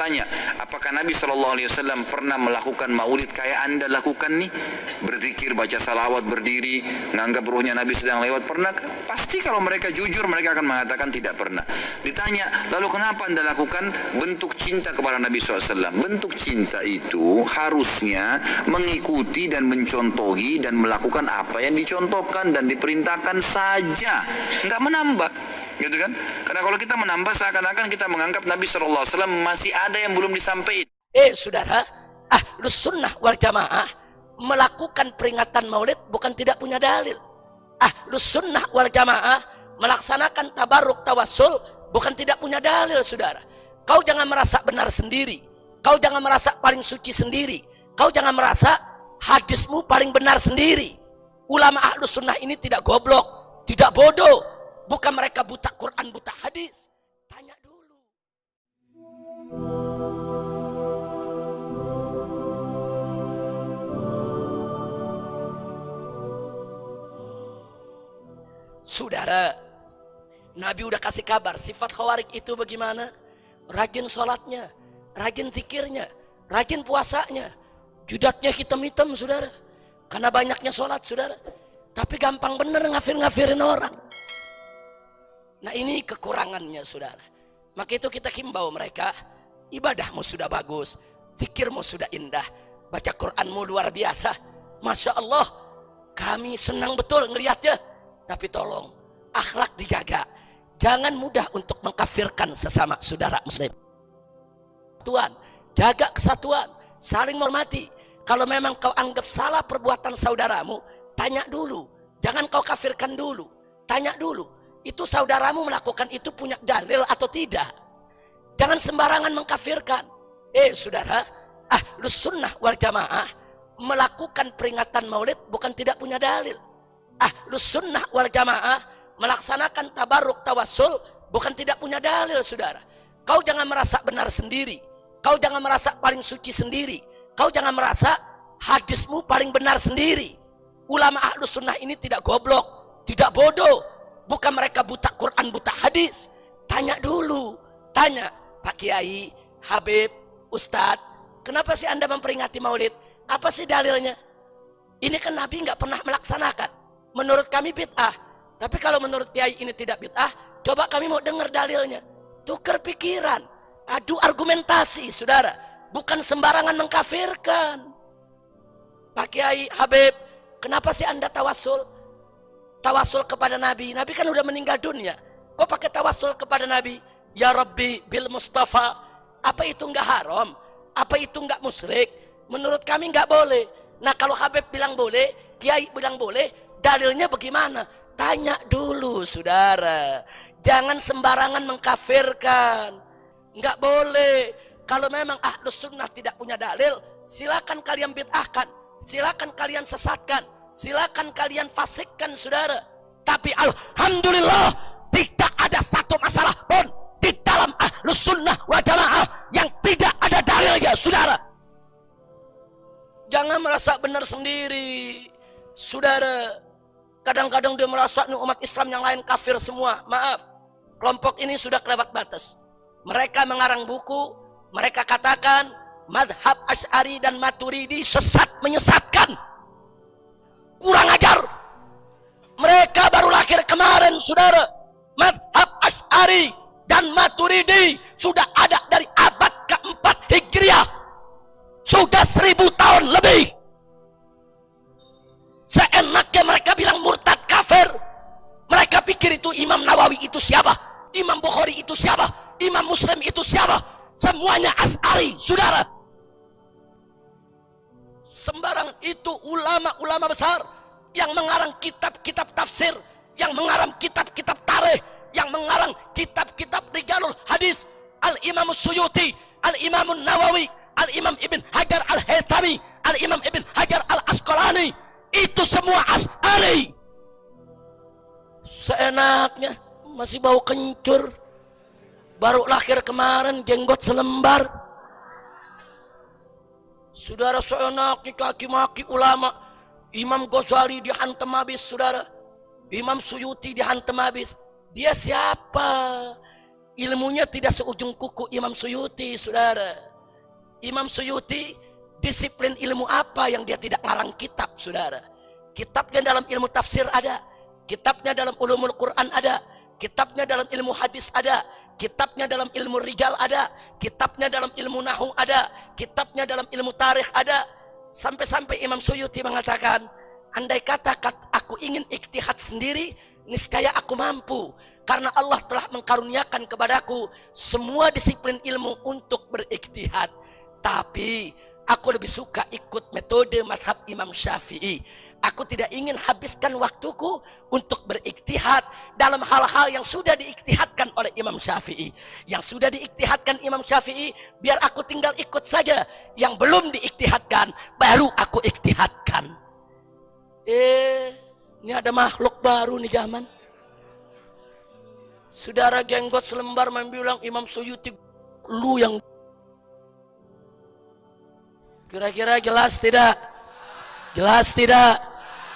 tanya, apakah Nabi SAW pernah melakukan maulid kayak Anda lakukan nih? Berzikir, baca salawat, berdiri, nganggap ruhnya Nabi sedang lewat, pernah? Pasti kalau mereka jujur, mereka akan mengatakan tidak pernah. Ditanya, lalu kenapa Anda lakukan? Bentuk cinta kepada Nabi SAW. Bentuk cinta itu harusnya mengikuti dan mencontohi dan melakukan apa yang dicontohkan dan diperintahkan saja, nggak menambah. Gitu kan? Karena kalau kita menambah seakan-akan kita menganggap Nabi SAW masih ada yang belum disampaikan. Saudara, Ahlus Sunnah wal Jamaah melakukan peringatan maulid bukan tidak punya dalil. Ahlus Sunnah wal Jamaah melaksanakan tabarruk tawassul bukan tidak punya dalil, saudara. Kau jangan merasa benar sendiri. Kau jangan merasa paling suci sendiri. Kau jangan merasa hadismu paling benar sendiri. Ulama Ahlus Sunnah ini tidak goblok, tidak bodoh. Bukan mereka buta Quran, buta hadis. Tanya dulu. Saudara, Nabi udah kasih kabar sifat khawarij itu bagaimana? Rajin sholatnya, rajin zikirnya, rajin puasanya, judatnya hitam-hitam, saudara, karena banyaknya sholat, saudara. Tapi gampang bener ngafir-ngafirin orang. Nah, ini kekurangannya, saudara. Maka itu kita himbau mereka, ibadahmu sudah bagus, zikirmu sudah indah, baca Quranmu luar biasa, Masya Allah, kami senang betul ngelihatnya. Tapi tolong, akhlak dijaga. Jangan mudah untuk mengkafirkan sesama saudara muslim. Tuhan, jaga kesatuan, saling menghormati. Kalau memang kau anggap salah perbuatan saudaramu, tanya dulu. Jangan kau kafirkan dulu. Tanya dulu. Itu saudaramu melakukan itu punya dalil atau tidak. Jangan sembarangan mengkafirkan. Saudara, Ahlus Sunnah wal Jamaah melakukan peringatan maulid bukan tidak punya dalil. Ahlus Sunnah wal Jamaah melaksanakan tabarruk tawassul bukan tidak punya dalil, saudara. Kau jangan merasa benar sendiri. Kau jangan merasa paling suci sendiri. Kau jangan merasa hadismu paling benar sendiri. Ulama Ahlus Sunnah ini tidak goblok, tidak bodoh. Bukan mereka buta Quran, buta hadis. Tanya dulu. Tanya, Pak Kiai, Habib, Ustadz, kenapa sih Anda memperingati maulid? Apa sih dalilnya? Ini kan Nabi nggak pernah melaksanakan. Menurut kami bid'ah. Tapi kalau menurut Kiai ini tidak bid'ah, coba kami mau dengar dalilnya. Tukar pikiran, adu argumentasi, saudara. Bukan sembarangan mengkafirkan. Pak Kiai, Habib, kenapa sih Anda tawasul? Tawasul kepada Nabi. Nabi kan udah meninggal dunia. Kok pakai tawasul kepada Nabi? Ya Rabbi bil Mustafa. Apa itu enggak haram? Apa itu enggak musyrik? Menurut kami enggak boleh. Nah, kalau Habib bilang boleh, Kiai bilang boleh, dalilnya bagaimana? Tanya dulu, saudara. Jangan sembarangan mengkafirkan. Enggak boleh. Kalau memang Ahlus Sunnah tidak punya dalil, silakan kalian bid'ahkan. Silakan kalian sesatkan. Silakan kalian fasikkan, saudara. Tapi alhamdulillah tidak ada satu masalah pun di dalam Ahlus Sunnah wal Jamaah yang tidak ada dalilnya, saudara. Jangan merasa benar sendiri, saudara. Kadang-kadang dia merasa umat Islam yang lain kafir semua. Maaf, kelompok ini sudah kelewat batas. Mereka mengarang buku, mereka katakan madhab Asy'ari dan Maturidi sesat menyesatkan. Kurang ajar. Mereka baru lahir kemarin, saudara. Madhab Asy'ari dan Maturidi sudah ada dari abad keempat Hijriah. Sudah 1000 tahun lebih. Seenaknya mereka bilang murtad kafir. Mereka pikir itu Imam Nawawi itu siapa? Imam Bukhari itu siapa? Imam Muslim itu siapa? Semuanya Asy'ari, saudara. Sembarang itu ulama-ulama besar yang mengarang kitab-kitab tafsir, yang mengarang kitab-kitab tarikh, yang mengarang kitab-kitab rijalul hadis. Al-Imam Suyuti, Al-Imam Nawawi, Al-Imam Ibn Hajar Al-Haythami, Al-Imam Ibn Hajar Al-Asqalani, itu semua Asy'ari. Seenaknya, masih bau kencur, baru lahir kemarin, jenggot selembar. Saudara, seenaknya kaki-maki ulama. Imam Ghazali dihantam habis, saudara. Imam Suyuti dihantam habis. Dia siapa? ilmunya tidak seujung kuku Imam Suyuti, saudara. Imam Suyuti disiplin ilmu apa yang dia tidak ngarang kitab, saudara. Kitabnya dalam ilmu tafsir ada, kitabnya dalam ulumul Quran ada, kitabnya dalam ilmu hadis ada, kitabnya dalam ilmu rijal ada, kitabnya dalam ilmu nahu ada, kitabnya dalam ilmu tarikh ada. Sampai-sampai Imam Suyuti mengatakan, andai kata aku ingin ijtihad sendiri, niscaya aku mampu, karena Allah telah mengkaruniakan kepadaku semua disiplin ilmu untuk berijtihad. Tapi aku lebih suka ikut metode mazhab Imam Syafi'i. Aku tidak ingin habiskan waktuku untuk berijtihad dalam hal-hal yang sudah diijtihadkan oleh Imam Syafi'i. Yang sudah diijtihadkan Imam Syafi'i, biar aku tinggal ikut saja. Yang belum diijtihadkan, baru aku ijtihadkan. Ini ada makhluk baru nih zaman. Saudara jenggot selembar bilang Imam Suyuti, lu yang... Kira-kira jelas tidak? Jelas tidak?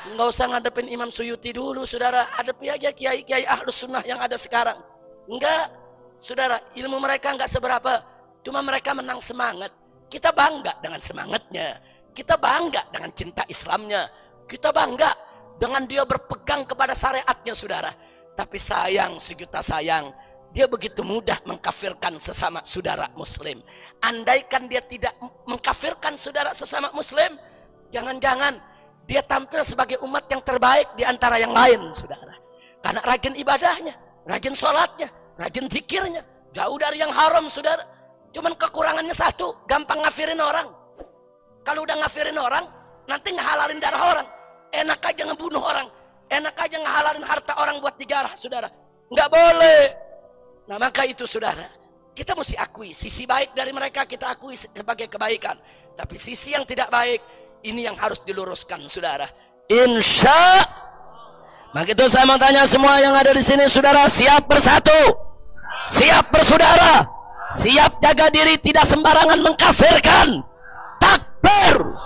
Enggak usah ngadepin Imam Suyuti dulu, saudara. Hadapi aja kiai-kiai ahlus sunnah yang ada sekarang. Enggak, saudara, ilmu mereka enggak seberapa. Cuma mereka menang semangat. Kita bangga dengan semangatnya. Kita bangga dengan cinta Islamnya. Kita bangga dengan dia berpegang kepada syariatnya, saudara. Tapi sayang, sejuta sayang, dia begitu mudah mengkafirkan sesama saudara muslim. Andaikan dia tidak mengkafirkan saudara sesama muslim, jangan-jangan dia tampil sebagai umat yang terbaik di antara yang lain, saudara. Karena rajin ibadahnya, rajin sholatnya, rajin zikirnya, jauh dari yang haram, saudara. Cuman kekurangannya satu, gampang ngafirin orang. Kalau udah ngafirin orang, nanti ngehalalin darah orang. Enak aja ngebunuh orang, enak aja ngehalalin harta orang buat digarah, saudara. Nggak boleh. Nah maka itu, saudara, kita mesti akui sisi baik dari mereka, kita akui sebagai kebaikan. Tapi sisi yang tidak baik, ini yang harus diluruskan, saudara. Insya. Maka itu saya mau tanya semua yang ada di sini, saudara, siap bersatu, siap bersaudara, siap jaga diri, tidak sembarangan mengkafirkan. Takbir.